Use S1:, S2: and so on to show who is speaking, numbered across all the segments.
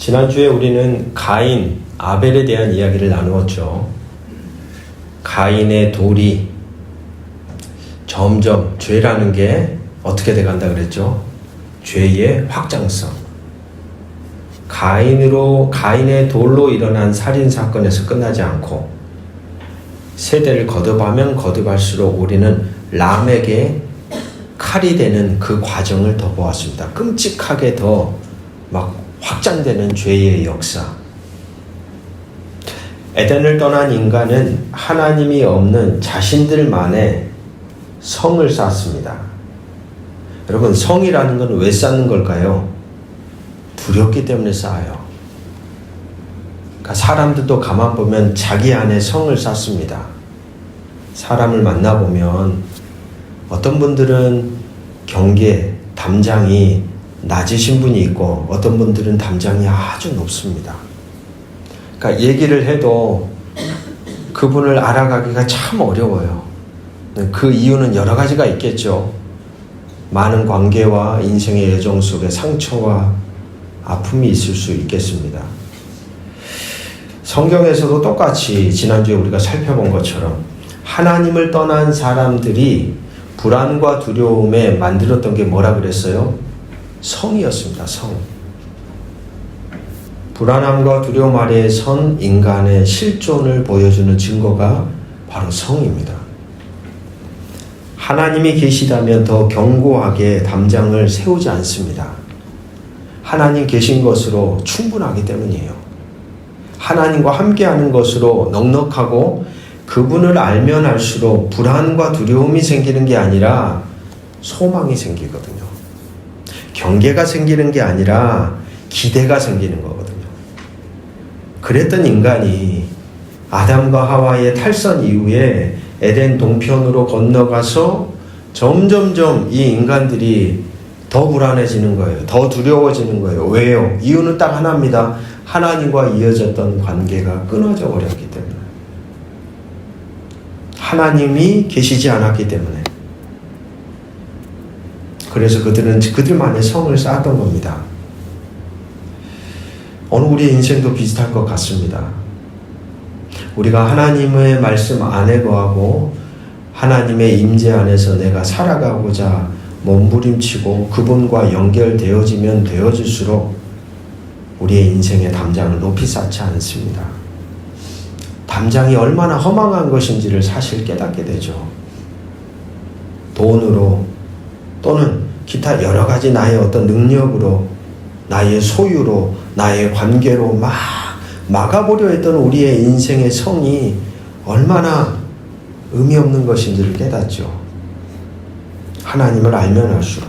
S1: 지난주에 우리는 가인, 아벨에 대한 이야기를 나누었죠. 가인의 돌이 점점 죄라는 게 어떻게 돼간다 그랬죠? 죄의 확장성. 가인의 돌로 일어난 살인사건에서 끝나지 않고 세대를 거듭하면 거듭할수록 우리는 람에게 칼이 되는 그 과정을 더 보았습니다. 끔찍하게 더 막 확장되는 죄의 역사. 에덴을 떠난 인간은 하나님이 없는 자신들만의 성을 쌓습니다. 여러분, 성이라는 건 왜 쌓는 걸까요? 두렵기 때문에 쌓아요. 그러니까 사람들도 가만 보면 자기 안에 성을 쌓습니다. 사람을 만나보면 어떤 분들은 경계, 담장이 낮으신 분이 있고 어떤 분들은 담장이 아주 높습니다. 그러니까 얘기를 해도 그분을 알아가기가 참 어려워요. 그 이유는 여러 가지가 있겠죠. 많은 관계와 인생의 여정 속에 상처와 아픔이 있을 수 있겠습니다. 성경에서도 똑같이 지난주에 우리가 살펴본 것처럼 하나님을 떠난 사람들이 불안과 두려움에 만들었던 게 뭐라 그랬어요? 성이었습니다. 성. 불안함과 두려움 아래에 선 인간의 실존을 보여주는 증거가 바로 성입니다. 하나님이 계시다면 더 견고하게 담장을 세우지 않습니다. 하나님 계신 것으로 충분하기 때문이에요. 하나님과 함께하는 것으로 넉넉하고 그분을 알면 알수록 불안과 두려움이 생기는 게 아니라 소망이 생기거든요. 경계가 생기는 게 아니라 기대가 생기는 거거든요. 그랬던 인간이 아담과 하와의 탈선 이후에 에덴 동편으로 건너가서 점점점 이 인간들이 더 불안해지는 거예요. 더 두려워지는 거예요. 왜요? 이유는 딱 하나입니다. 하나님과 이어졌던 관계가 끊어져 버렸기 때문에. 하나님이 계시지 않았기 때문에. 그래서 그들은 그들만의 성을 쌓았던 겁니다. 오늘 우리의 인생도 비슷할 것 같습니다. 우리가 하나님의 말씀 안에 거하고 하나님의 임재 안에서 내가 살아가고자 몸부림치고 그분과 연결되어지면 되어질수록 우리의 인생의 담장을 높이 쌓지 않습니다. 담장이 얼마나 허망한 것인지를 사실 깨닫게 되죠. 돈으로 또는 기타 여러 가지 나의 어떤 능력으로, 나의 소유로, 나의 관계로 막 막아보려 했던 우리의 인생의 성이 얼마나 의미 없는 것인지를 깨닫죠. 하나님을 알면 알수록.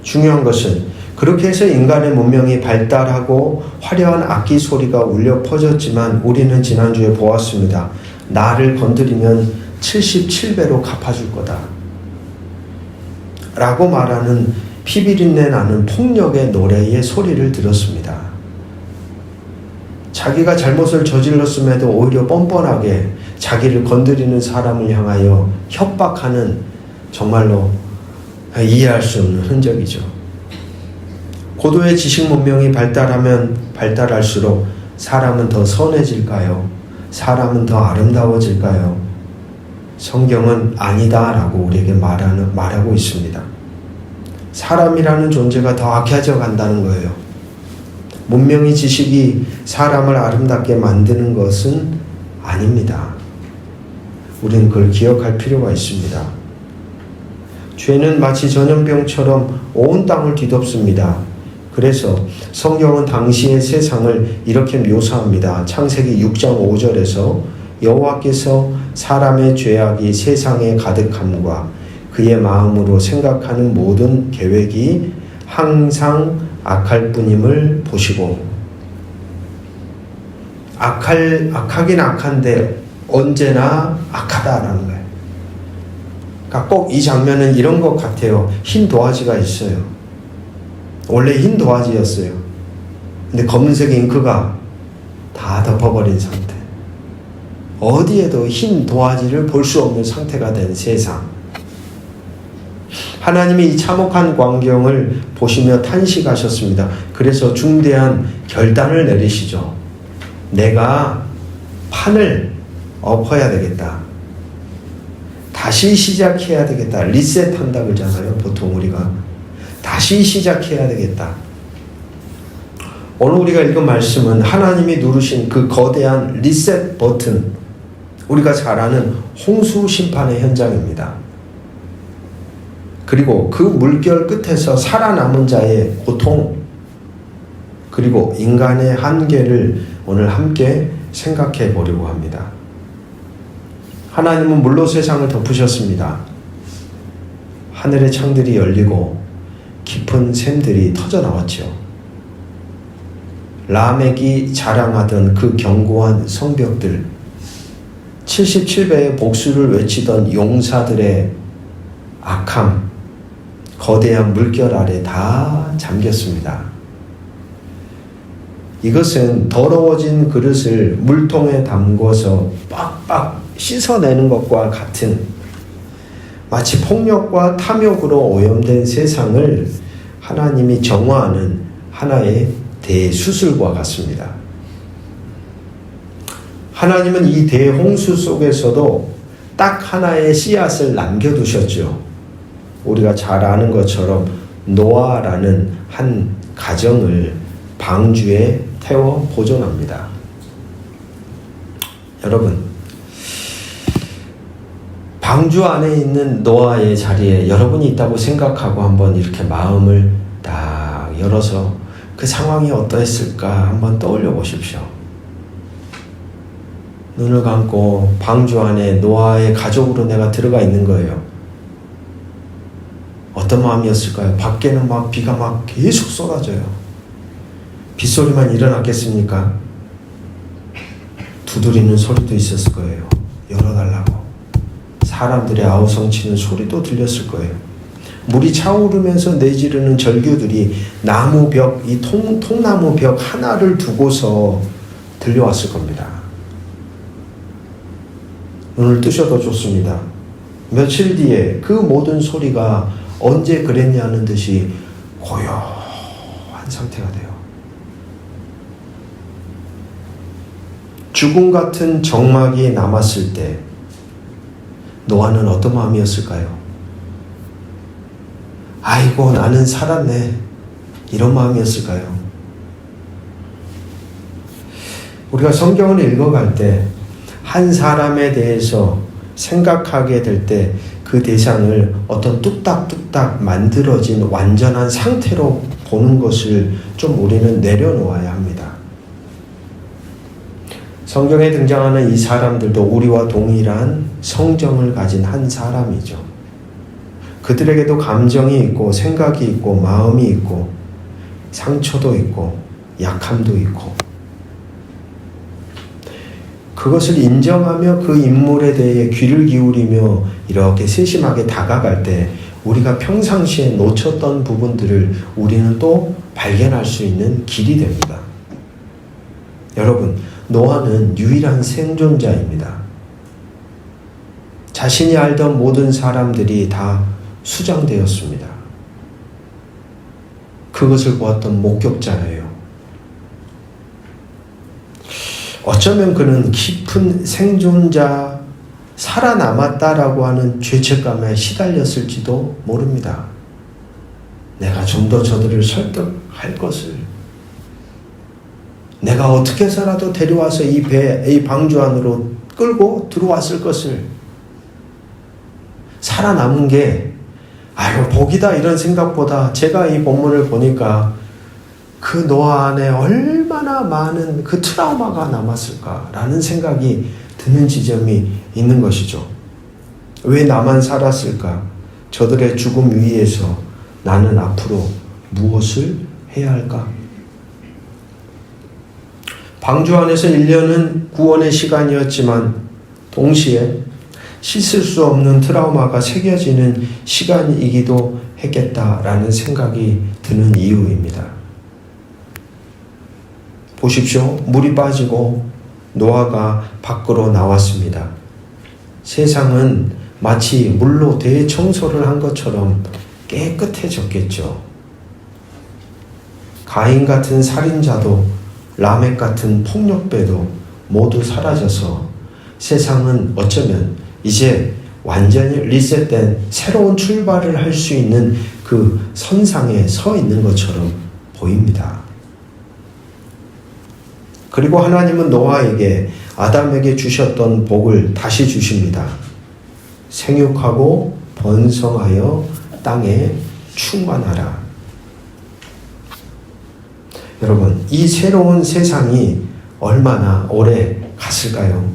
S1: 중요한 것은 그렇게 해서 인간의 문명이 발달하고 화려한 악기 소리가 울려 퍼졌지만 우리는 지난주에 보았습니다. 나를 건드리면 77배로 갚아줄 거다. 라고 말하는 피비린내 나는 폭력의 노래의 소리를 들었습니다. 자기가 잘못을 저질렀음에도 오히려 뻔뻔하게 자기를 건드리는 사람을 향하여 협박하는 정말로 이해할 수 없는 흔적이죠. 고도의 지식 문명이 발달하면 발달할수록 사람은 더 선해질까요? 사람은 더 아름다워질까요? 성경은 아니다라고 우리에게 말하고 있습니다. 사람이라는 존재가 더 악해져 간다는 거예요. 문명의 지식이 사람을 아름답게 만드는 것은 아닙니다. 우리는 그걸 기억할 필요가 있습니다. 죄는 마치 전염병처럼 온 땅을 뒤덮습니다. 그래서 성경은 당시의 세상을 이렇게 묘사합니다. 창세기 6장 5절에서 여호와께서 사람의 죄악이 세상에 가득함과 그의 마음으로 생각하는 모든 계획이 항상 악할 뿐임을 보시고, 악하긴 악한데 언제나 악하다라는 거예요. 그러니까 꼭 이 장면은 이런 것 같아요. 흰 도화지가 있어요. 원래 흰 도화지였어요. 근데 검은색 잉크가 다 덮어버린 상태. 어디에도 흰 도화지를 볼 수 없는 상태가 된 세상. 하나님이 이 참혹한 광경을 보시며 탄식하셨습니다. 그래서 중대한 결단을 내리시죠. 내가 판을 엎어야 되겠다. 다시 시작해야 되겠다. 리셋한다 그러잖아요. 보통 우리가. 다시 시작해야 되겠다. 오늘 우리가 읽은 말씀은 하나님이 누르신 그 거대한 리셋 버튼, 우리가 잘 아는 홍수 심판의 현장입니다. 그리고 그 물결 끝에서 살아남은 자의 고통, 그리고 인간의 한계를 오늘 함께 생각해 보려고 합니다. 하나님은 물로 세상을 덮으셨습니다. 하늘의 창들이 열리고 깊은 샘들이 터져 나왔죠. 라멕이 자랑하던 그 견고한 성벽들, 77배의 복수를 외치던 용사들의 악함, 거대한 물결 아래 다 잠겼습니다. 이것은 더러워진 그릇을 물통에 담궈서 빡빡 씻어내는 것과 같은, 마치 폭력과 탐욕으로 오염된 세상을 하나님이 정화하는 하나의 대수술과 같습니다. 하나님은 이 대홍수 속에서도 딱 하나의 씨앗을 남겨두셨죠. 우리가 잘 아는 것처럼 노아라는 한 가정을 방주에 태워 보존합니다. 여러분, 방주 안에 있는 노아의 자리에 여러분이 있다고 생각하고 한번 이렇게 마음을 딱 열어서 그 상황이 어떠했을까 한번 떠올려 보십시오. 눈을 감고 방주 안에 노아의 가족으로 내가 들어가 있는 거예요. 어떤 마음이었을까요? 밖에는 막 비가 막 계속 쏟아져요. 빗소리만 일어났겠습니까? 두드리는 소리도 있었을 거예요. 열어달라고. 사람들의 아우성치는 소리도 들렸을 거예요. 물이 차오르면서 내지르는 절규들이 나무 벽, 이 통나무 벽 하나를 두고서 들려왔을 겁니다. 눈을 뜨셔도 좋습니다. 며칠 뒤에 그 모든 소리가 언제 그랬냐는 듯이 고요한 상태가 돼요. 죽음 같은 정막이 남았을 때 노아는 어떤 마음이었을까요? 아이고 나는 살았네, 이런 마음이었을까요? 우리가 성경을 읽어갈 때 한 사람에 대해서 생각하게 될 때 그 대상을 어떤 뚝딱뚝딱 만들어진 완전한 상태로 보는 것을 좀 우리는 내려놓아야 합니다. 성경에 등장하는 이 사람들도 우리와 동일한 성정을 가진 한 사람이죠. 그들에게도 감정이 있고 생각이 있고 마음이 있고 상처도 있고 약함도 있고, 그것을 인정하며 그 인물에 대해 귀를 기울이며 이렇게 세심하게 다가갈 때 우리가 평상시에 놓쳤던 부분들을 우리는 또 발견할 수 있는 길이 됩니다. 여러분, 노아는 유일한 생존자입니다. 자신이 알던 모든 사람들이 다 수장되었습니다. 그것을 보았던 목격자예요. 어쩌면 그는 깊은 생존자, 살아남았다라고 하는 죄책감에 시달렸을지도 모릅니다. 내가 좀 더 저들을 설득할 것을, 내가 어떻게 해서라도 데려와서 이 방주 안으로 끌고 들어왔을 것을, 살아남은 게 아유 복이다 이런 생각보다 제가 이 본문을 보니까 그 노아 안에 얼마나 많은 그 트라우마가 남았을까라는 생각이 드는 지점이 있는 것이죠. 왜 나만 살았을까? 저들의 죽음 위에서 나는 앞으로 무엇을 해야 할까? 방주 안에서 1년은 구원의 시간이었지만 동시에 씻을 수 없는 트라우마가 새겨지는 시간이기도 했겠다라는 생각이 드는 이유입니다. 보십시오. 물이 빠지고 노아가 밖으로 나왔습니다. 세상은 마치 물로 대청소를 한 것처럼 깨끗해졌겠죠. 가인 같은 살인자도 라멕 같은 폭력배도 모두 사라져서 세상은 어쩌면 이제 완전히 리셋된 새로운 출발을 할 수 있는 그 선상에 서 있는 것처럼 보입니다. 그리고 하나님은 노아에게 아담에게 주셨던 복을 다시 주십니다. 생육하고 번성하여 땅에 충만하라. 여러분, 이 새로운 세상이 얼마나 오래 갔을까요?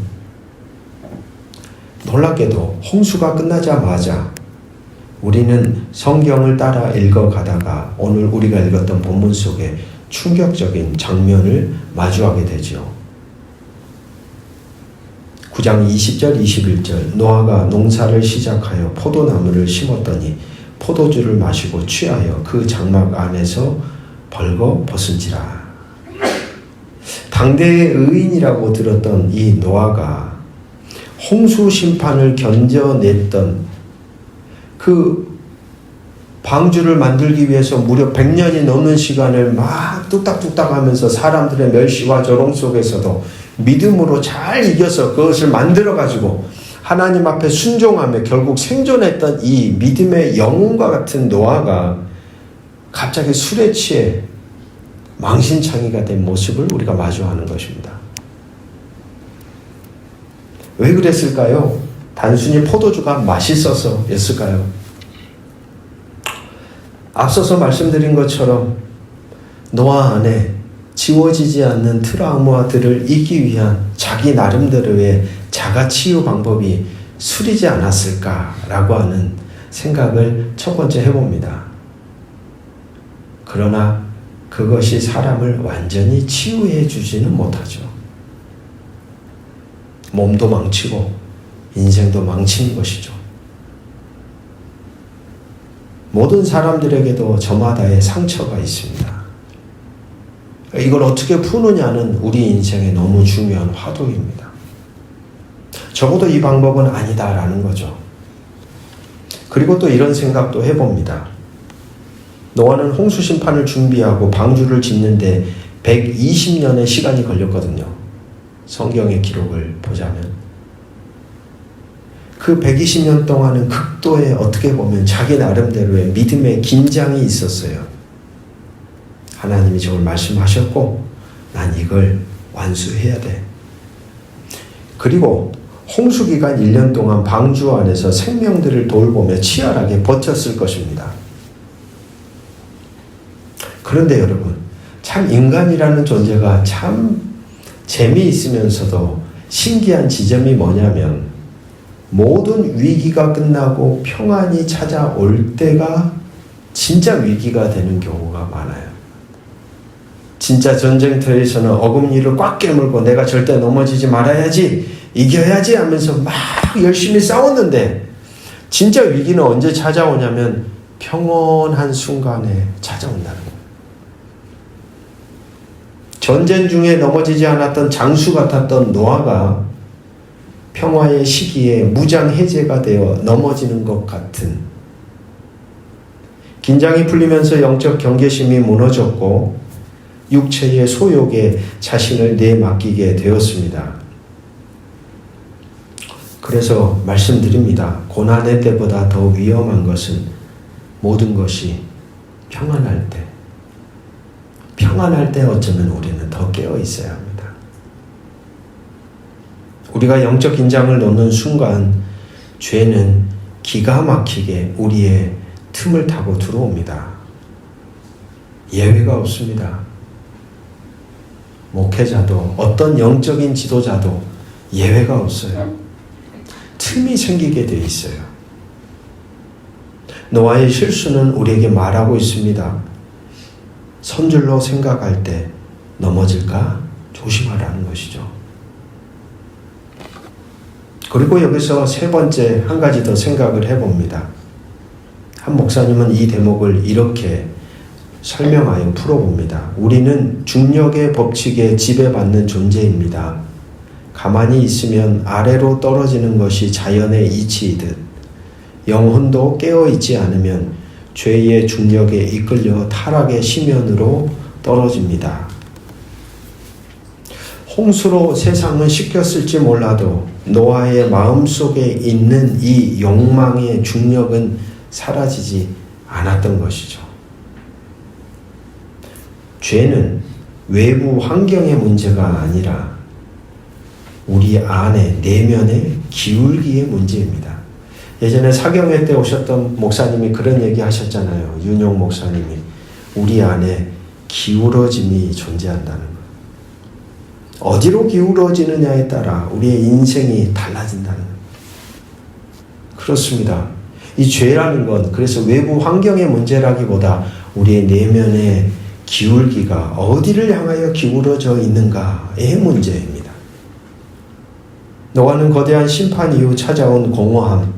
S1: 놀랍게도 홍수가 끝나자마자 우리는 성경을 따라 읽어가다가 오늘 우리가 읽었던 본문 속에 충격적인 장면을 마주하게 되죠. 9장 20절 21절 노아가 농사를 시작하여 포도나무를 심었더니 포도주를 마시고 취하여 그 장막 안에서 벌거 벗은지라. 당대의 의인이라고 들었던 이 노아가 홍수 심판을 견뎌냈던 그 방주를 만들기 위해서 무려 100년이 넘는 시간을 막 뚝딱뚝딱 하면서 사람들의 멸시와 조롱 속에서도 믿음으로 잘 이겨서 그것을 만들어가지고 하나님 앞에 순종하며 결국 생존했던 이 믿음의 영웅과 같은 노아가 갑자기 술에 취해 망신창이가 된 모습을 우리가 마주하는 것입니다. 왜 그랬을까요? 단순히 포도주가 맛있어서였을까요? 앞서서 말씀드린 것처럼 노아 안에 지워지지 않는 트라우마들을 잊기 위한 자기 나름대로의 자가치유 방법이 술이지 않았을까라고 하는 생각을 첫 번째 해봅니다. 그러나 그것이 사람을 완전히 치유해 주지는 못하죠. 몸도 망치고 인생도 망치는 것이죠. 모든 사람들에게도 저마다의 상처가 있습니다. 이걸 어떻게 푸느냐는 우리 인생의 너무 중요한 화두입니다. 적어도 이 방법은 아니다라는 거죠. 그리고 또 이런 생각도 해봅니다. 노아는 홍수 심판을 준비하고 방주를 짓는데 120년의 시간이 걸렸거든요. 성경의 기록을 보자면. 그 120년 동안은 극도의 어떻게 보면 자기 나름대로의 믿음의 긴장이 있었어요. 하나님이 저걸 말씀하셨고 난 이걸 완수해야 돼. 그리고 홍수기간 1년 동안 방주 안에서 생명들을 돌보며 치열하게 버텼을 것입니다. 그런데 여러분, 참 인간이라는 존재가 참 재미있으면서도 신기한 지점이 뭐냐면 모든 위기가 끝나고 평안이 찾아올 때가 진짜 위기가 되는 경우가 많아요. 진짜 전쟁터에서는 어금니를 꽉 깨물고 내가 절대 넘어지지 말아야지, 이겨야지 하면서 막 열심히 싸웠는데 진짜 위기는 언제 찾아오냐면 평온한 순간에 찾아온다는 거예요. 전쟁 중에 넘어지지 않았던 장수 같았던 노아가 평화의 시기에 무장 해제가 되어 넘어지는 것 같은, 긴장이 풀리면서 영적 경계심이 무너졌고 육체의 소욕에 자신을 내맡기게 되었습니다. 그래서 말씀드립니다. 고난의 때보다 더 위험한 것은 모든 것이 평안할 때, 평안할 때 어쩌면 우리는 더 깨어 있어야 합니다. 우리가 영적 긴장을 놓는 순간 죄는 기가 막히게 우리의 틈을 타고 들어옵니다. 예외가 없습니다. 목회자도 어떤 영적인 지도자도 예외가 없어요. 틈이 생기게 돼 있어요. 노아의 실수는 우리에게 말하고 있습니다. 선줄로 생각할 때 넘어질까 조심하라는 것이죠. 그리고 여기서 세 번째 한 가지 더 생각을 해봅니다. 한 목사님은 이 대목을 이렇게 설명하여 풀어봅니다. 우리는 중력의 법칙에 지배받는 존재입니다. 가만히 있으면 아래로 떨어지는 것이 자연의 이치이듯 영혼도 깨어있지 않으면 죄의 중력에 이끌려 타락의 심연으로 떨어집니다. 홍수로 세상은 씻겼을지 몰라도 노아의 마음속에 있는 이 욕망의 중력은 사라지지 않았던 것이죠. 죄는 외부 환경의 문제가 아니라 우리 안에 내면의 기울기의 문제입니다. 예전에 사경회 때 오셨던 목사님이 그런 얘기 하셨잖아요. 윤용 목사님이 우리 안에 기울어짐이 존재한다는 것. 어디로 기울어지느냐에 따라 우리의 인생이 달라진다는 것. 그렇습니다. 이 죄라는 건 그래서 외부 환경의 문제라기보다 우리의 내면의 기울기가 어디를 향하여 기울어져 있는가의 문제입니다. 노아는 거대한 심판 이후 찾아온 공허함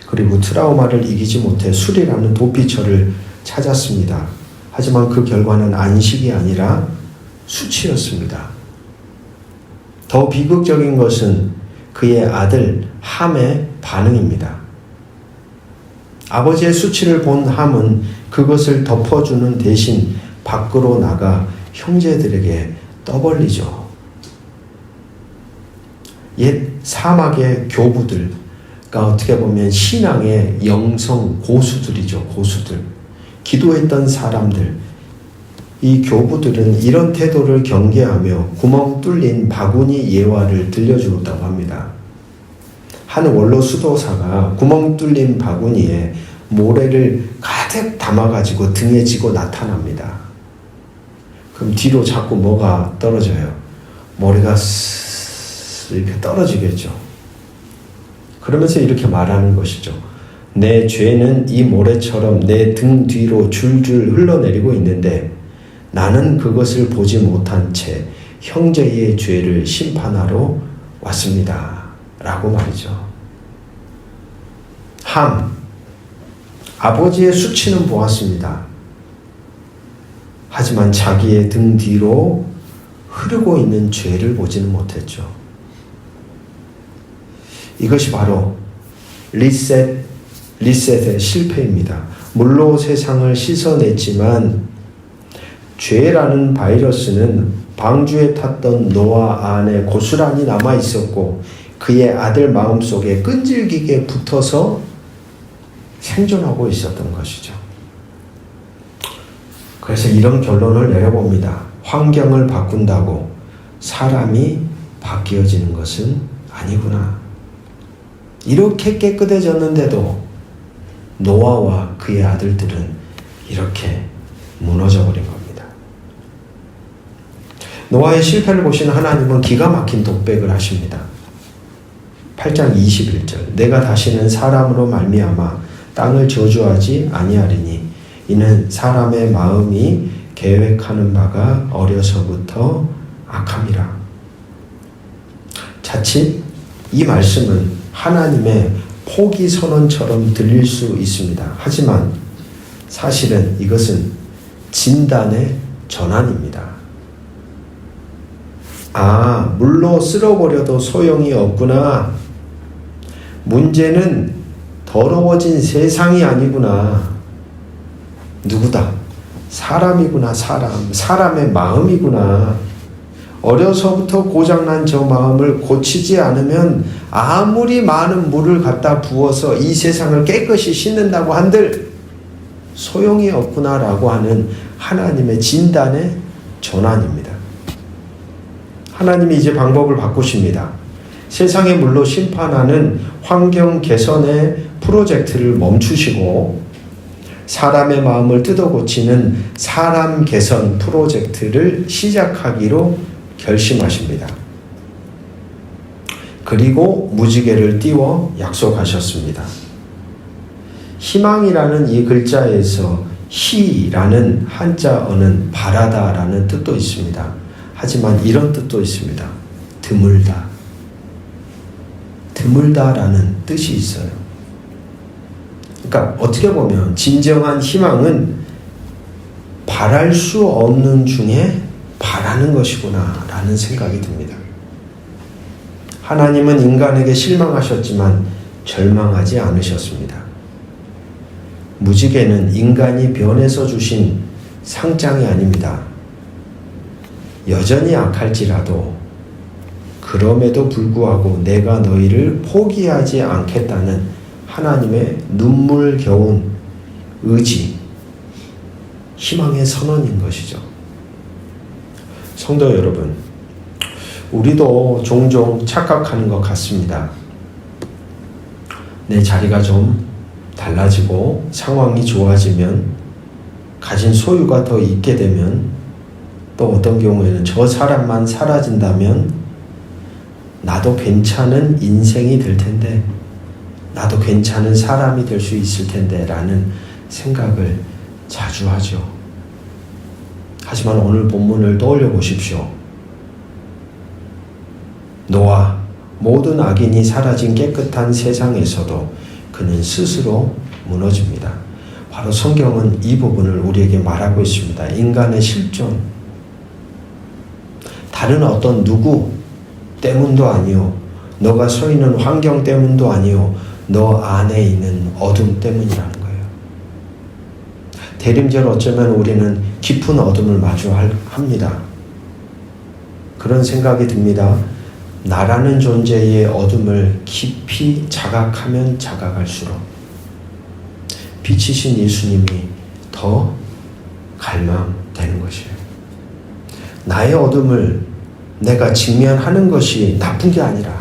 S1: 그리고 트라우마를 이기지 못해 술이라는 도피처를 찾았습니다. 하지만 그 결과는 안식이 아니라 수치였습니다. 더 비극적인 것은 그의 아들 함의 반응입니다. 아버지의 수치를 본 함은 그것을 덮어주는 대신 밖으로 나가 형제들에게 떠벌리죠. 옛 사막의 교부들, 그러니까 어떻게 보면 신앙의 영성 고수들이죠. 고수들. 기도했던 사람들. 이 교부들은 이런 태도를 경계하며 구멍 뚫린 바구니 예화를 들려주었다고 합니다. 한 원로 수도사가 구멍 뚫린 바구니에 모래를 가득 담아가지고 등에 지고 나타납니다. 그럼 뒤로 자꾸 뭐가 떨어져요? 모래가 이렇게 떨어지겠죠. 그러면서 이렇게 말하는 것이죠. 내 죄는 이 모래처럼 내 등 뒤로 줄줄 흘러내리고 있는데 나는 그것을 보지 못한 채 형제의 죄를 심판하러 왔습니다. 라고 말이죠. 함, 아버지의 수치는 보았습니다. 하지만 자기의 등 뒤로 흐르고 있는 죄를 보지는 못했죠. 이것이 바로 리셋의 실패입니다. 물로 세상을 씻어냈지만 죄라는 바이러스는 방주에 탔던 노아 안에 고스란히 남아있었고 그의 아들 마음속에 끈질기게 붙어서 생존하고 있었던 것이죠. 그래서 이런 결론을 내려봅니다. 환경을 바꾼다고 사람이 바뀌어지는 것은 아니구나. 이렇게 깨끗해졌는데도 노아와 그의 아들들은 이렇게 무너져버린 겁니다. 노아의 실패를 보신 하나님은 기가 막힌 독백을 하십니다. 8장 21절 내가 다시는 사람으로 말미암아 땅을 저주하지 아니하리니 이는 사람의 마음이 계획하는 바가 어려서부터 악함이라. 자칫 이 말씀은 하나님의 포기 선언처럼 들릴 수 있습니다. 하지만 사실은 이것은 진단의 전환입니다. 물로 쓸어버려도 소용이 없구나. 문제는 더러워진 세상이 아니구나. 누구다? 사람이구나. 사람의 마음이구나. 어려서부터 고장난 저 마음을 고치지 않으면 아무리 많은 물을 갖다 부어서 이 세상을 깨끗이 씻는다고 한들 소용이 없구나라고 하는 하나님의 진단의 전환입니다. 하나님이 이제 방법을 바꾸십니다. 세상의 물로 심판하는 환경 개선의 프로젝트를 멈추시고 사람의 마음을 뜯어 고치는 사람 개선 프로젝트를 시작하기로 결심하십니다. 그리고 무지개를 띄워 약속하셨습니다. 희망이라는 이 글자에서 희라는 한자어는 바라다라는 뜻도 있습니다. 하지만 이런 뜻도 있습니다. 드물다. 드물다라는 뜻이 있어요. 그러니까 어떻게 보면 진정한 희망은 바랄 수 없는 중에 바라는 것이구나 라는 생각이 듭니다. 하나님은 인간에게 실망하셨지만 절망하지 않으셨습니다. 무지개는 인간이 변해서 주신 상장이 아닙니다. 여전히 악할지라도 그럼에도 불구하고 내가 너희를 포기하지 않겠다는 하나님의 눈물겨운 의지, 희망의 선언인 것이죠. 성도 여러분, 우리도 종종 착각하는 것 같습니다. 내 자리가 좀 달라지고 상황이 좋아지면, 가진 소유가 더 있게 되면, 또 어떤 경우에는 저 사람만 사라진다면 나도 괜찮은 인생이 될 텐데, 나도 괜찮은 사람이 될 수 있을 텐데 라는 생각을 자주 하죠. 하지만 오늘 본문을 떠올려 보십시오. 노아, 모든 악인이 사라진 깨끗한 세상에서도 그는 스스로 무너집니다. 바로 성경은 이 부분을 우리에게 말하고 있습니다. 인간의 실존, 다른 어떤 누구 때문도 아니요, 너가 서 있는 환경 때문도 아니요, 너 안에 있는 어둠 때문이라는 거예요. 대림절 어쩌면 우리는 깊은 어둠을 마주합니다. 그런 생각이 듭니다. 나라는 존재의 어둠을 깊이 자각하면 자각할수록 빛이신 예수님이 더 갈망되는 것이에요. 나의 어둠을 내가 직면하는 것이 나쁜 게 아니라,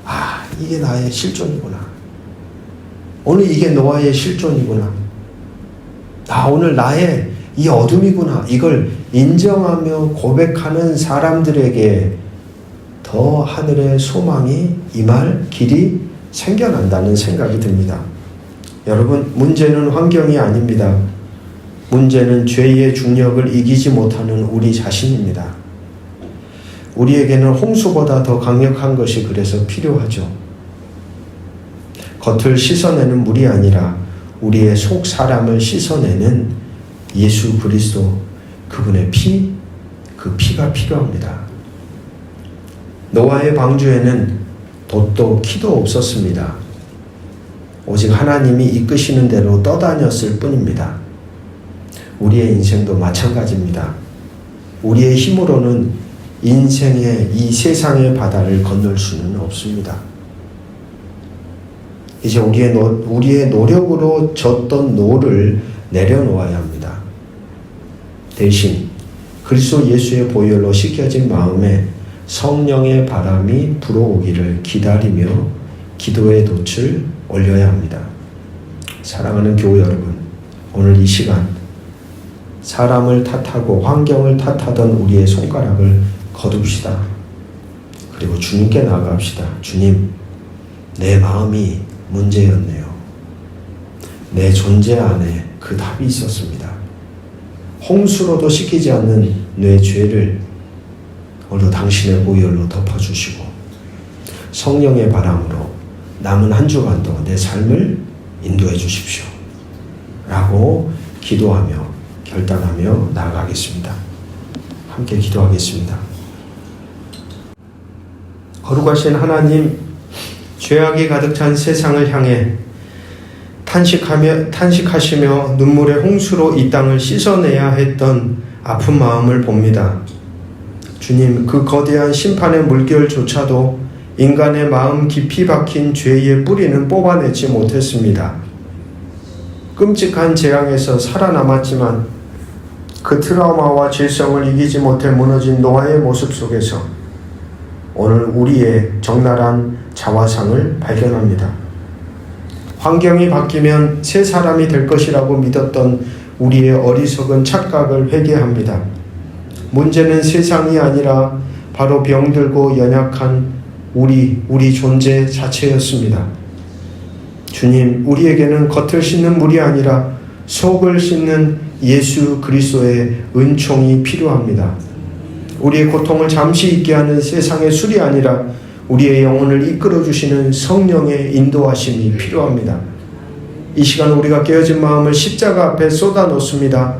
S1: 아, 이게 나의 실존이구나. 오늘 이게 노아의 실존이구나. 아, 오늘 나의 이 어둠이구나. 이걸 인정하며 고백하는 사람들에게 더 하늘의 소망이 임할 길이 생겨난다는 생각이 듭니다. 여러분, 문제는 환경이 아닙니다. 문제는 죄의 중력을 이기지 못하는 우리 자신입니다. 우리에게는 홍수보다 더 강력한 것이 그래서 필요하죠. 겉을 씻어내는 물이 아니라 우리의 속 사람을 씻어내는 예수 그리스도, 그분의 피, 그 피가 필요합니다. 노아의 방주에는 돛도 키도 없었습니다. 오직 하나님이 이끄시는 대로 떠다녔을 뿐입니다. 우리의 인생도 마찬가지입니다. 우리의 힘으로는 인생의 이 세상의 바다를 건널 수는 없습니다. 이제 우리의 노력으로 졌던 노를 내려놓아야 합니다. 대신 그리스도 예수의 보혈로 씻겨진 마음에 성령의 바람이 불어오기를 기다리며 기도의 돛을 올려야 합니다. 사랑하는 교회 여러분, 오늘 이 시간 사람을 탓하고 환경을 탓하던 우리의 손가락을 거둡시다. 그리고 주님께 나아갑시다. 주님, 내 마음이 문제였네요. 내 존재 안에 그 답이 있었습니다. 홍수로도 씻기지 않는 내 죄를 오늘도 당신의 보혈로 덮어주시고 성령의 바람으로 남은 한 주간도 내 삶을 인도해 주십시오. 라고 기도하며 결단하며 나아가겠습니다. 함께 기도하겠습니다. 거룩하신 하나님, 죄악이 가득 찬 세상을 향해 탄식하시며 눈물의 홍수로 이 땅을 씻어내야 했던 아픈 마음을 봅니다. 주님, 그 거대한 심판의 물결조차도 인간의 마음 깊이 박힌 죄의 뿌리는 뽑아내지 못했습니다. 끔찍한 재앙에서 살아남았지만 그 트라우마와 질성을 이기지 못해 무너진 노아의 모습 속에서 오늘 우리의 적나라한 자화상을 발견합니다. 환경이 바뀌면 새 사람이 될 것이라고 믿었던 우리의 어리석은 착각을 회개합니다. 문제는 세상이 아니라 바로 병들고 연약한 우리 존재 자체였습니다. 주님, 우리에게는 겉을 씻는 물이 아니라 속을 씻는 예수 그리스도의 은총이 필요합니다. 우리의 고통을 잠시 잊게 하는 세상의 술이 아니라 우리의 영혼을 이끌어주시는 성령의 인도하심이 필요합니다. 이 시간 우리가 깨어진 마음을 십자가 앞에 쏟아놓습니다.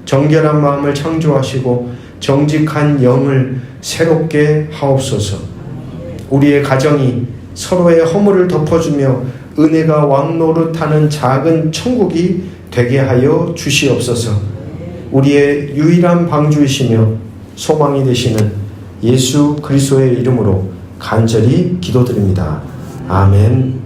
S1: 정결한 마음을 창조하시고 정직한 영을 새롭게 하옵소서. 우리의 가정이 서로의 허물을 덮어주며 은혜가 왕노릇하는 작은 천국이 되게 하여 주시옵소서. 우리의 유일한 방주이시며 소망이 되시는 예수 그리스도의 이름으로 간절히 기도드립니다. 아멘.